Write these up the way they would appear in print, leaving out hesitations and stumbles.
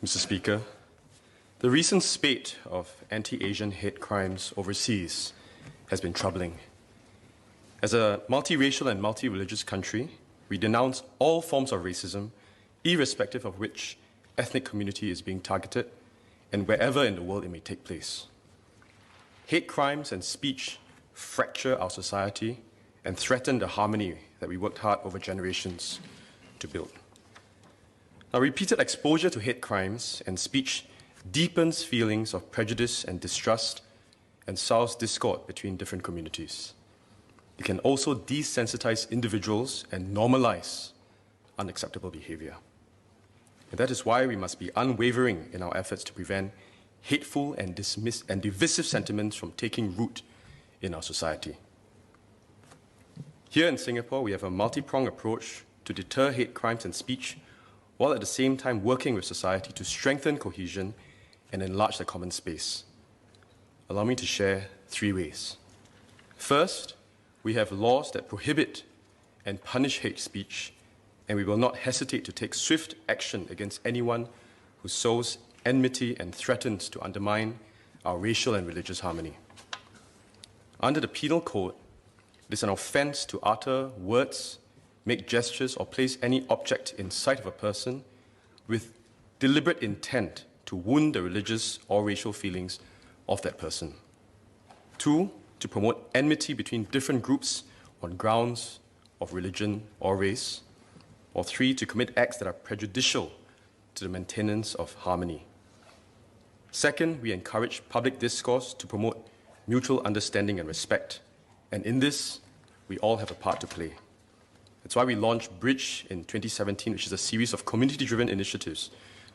Mr. Speaker, the recent spate of anti-Asian hate crimes overseas has been troubling. As a multiracial and multi-religious country, we denounce all forms of racism, irrespective of which ethnic community is being targeted and wherever in the world it may take place. Hate crimes and speech fracture our society and threaten the harmony that we worked hard over generations to build. Now, repeated exposure to hate crimes and speech deepens feelings of prejudice and distrust and sows discord between different communities. It can also desensitize individuals and normalize unacceptable behavior. And that is why we must be unwavering in our efforts to prevent hateful and divisive sentiments from taking root in our society. Here in Singapore, we have a multi-pronged approach to deter hate crimes and speech, while at the same time working with society to strengthen cohesion and enlarge the common space. Allow me to share 3 ways. First, we have laws that prohibit and punish hate speech, and we will not hesitate to take swift action against anyone who sows enmity and threatens to undermine our racial and religious harmony. Under the Penal Code, it is an offence to utter words, make gestures, or place any object in sight of a person with deliberate intent to wound the religious or racial feelings of that person. 2, to promote enmity between different groups on grounds of religion or race. Or 3, to commit acts that are prejudicial to the maintenance of harmony. Second, we encourage public discourse to promote mutual understanding and respect. And in this, we all have a part to play. That's why we launched Bridge in 2017, which is a series of community-driven initiatives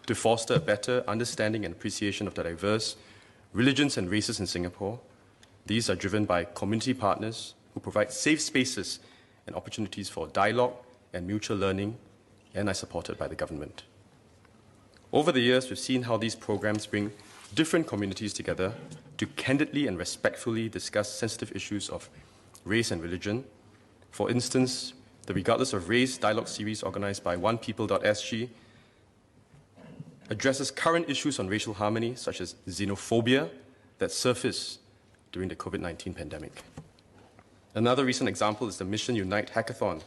to foster a better understanding and appreciation of the diverse religions and races in Singapore. These are driven by community partners who provide safe spaces and opportunities for dialogue and mutual learning, and are supported by the government. Over the years, we've seen how these programs bring different communities together to candidly and respectfully discuss sensitive issues of race and religion. For instance, the Regardless of Race dialogue series organized by onepeople.sg addresses current issues on racial harmony, such as xenophobia, that surfaced during the COVID-19 pandemic. Another recent example is the Mission Unite hackathon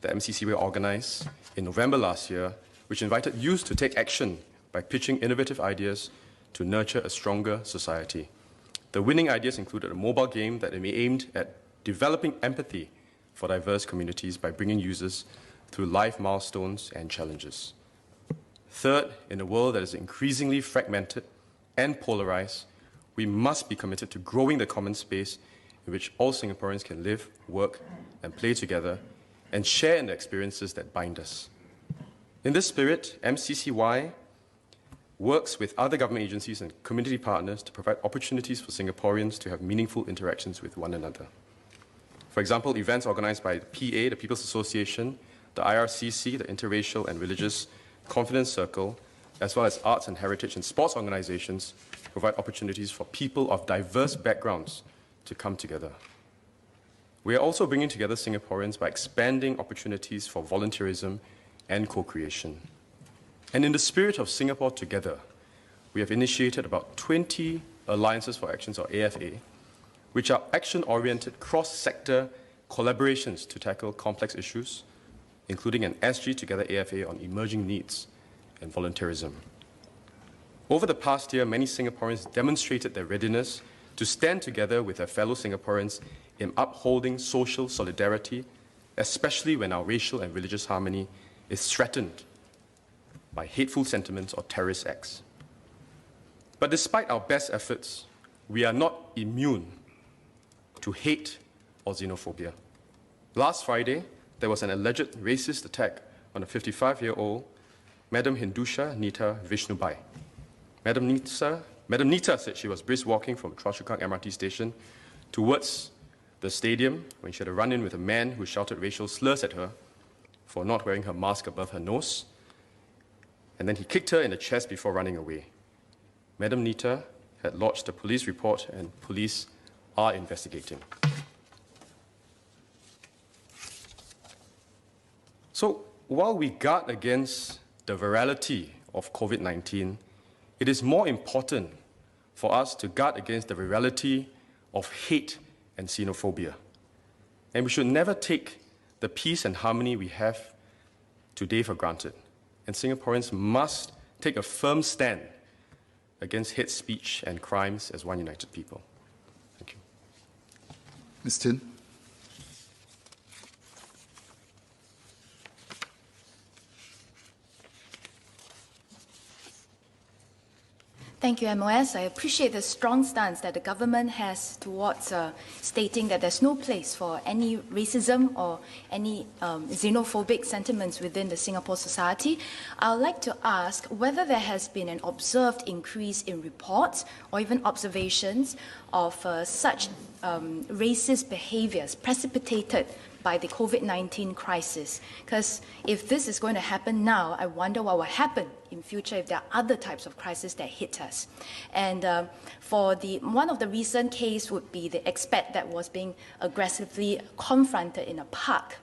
that MCCY organized in November last year, which invited youth to take action by pitching innovative ideas to nurture a stronger society. The winning ideas included a mobile game that aimed at developing empathy for diverse communities by bringing users through life milestones and challenges. Third, in a world that is increasingly fragmented and polarized, we must be committed to growing the common space in which all Singaporeans can live, work, and play together and share in the experiences that bind us. In this spirit, MCCY works with other government agencies and community partners to provide opportunities for Singaporeans to have meaningful interactions with one another. For example, events organized by the PA, the People's Association, the IRCC, the Interracial and Religious Confidence Circle, as well as arts and heritage and sports organizations, provide opportunities for people of diverse backgrounds to come together. We are also bringing together Singaporeans by expanding opportunities for volunteerism and co-creation. And in the spirit of Singapore Together, we have initiated about 20 Alliances for Actions, or AFA, which are action-oriented cross-sector collaborations to tackle complex issues, including an SG Together AFA on emerging needs and volunteerism. Over the past year, many Singaporeans demonstrated their readiness to stand together with their fellow Singaporeans in upholding social solidarity, especially when our racial and religious harmony is threatened by hateful sentiments or terrorist acts. But despite our best efforts, we are not immune to hate or xenophobia. Last Friday, there was an alleged racist attack on a 55-year-old Madam Hindusha Nita Vishnubai. Madam Nita said she was brisk walking from Choa Chu Kang MRT station towards the stadium when she had a run-in with a man who shouted racial slurs at her for not wearing her mask above her nose, and then he kicked her in the chest before running away. Madam Nita had lodged a police report, and police are investigating. So while we guard against the virality of COVID-19, it is more important for us to guard against the virality of hate and xenophobia. And we should never take the peace and harmony we have today for granted. And Singaporeans must take a firm stand against hate speech and crimes as one united people. Thank you. Ms. Tin. Thank you, MOS. I appreciate the strong stance that the government has towards stating that there's no place for any racism or any xenophobic sentiments within the Singapore society. I would like to ask whether there has been an observed increase in reports or even observations of such racist behaviors precipitated by the COVID-19 crisis. Because if this is going to happen now, I wonder what will happen in future if there are other types of crises that hit us. And one of the recent case would be the expat that was being aggressively confronted in a park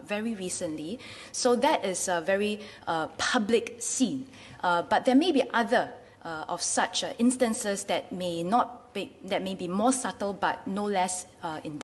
very recently. So that is a very public scene. But there may be other of such instances that may be more subtle but no less in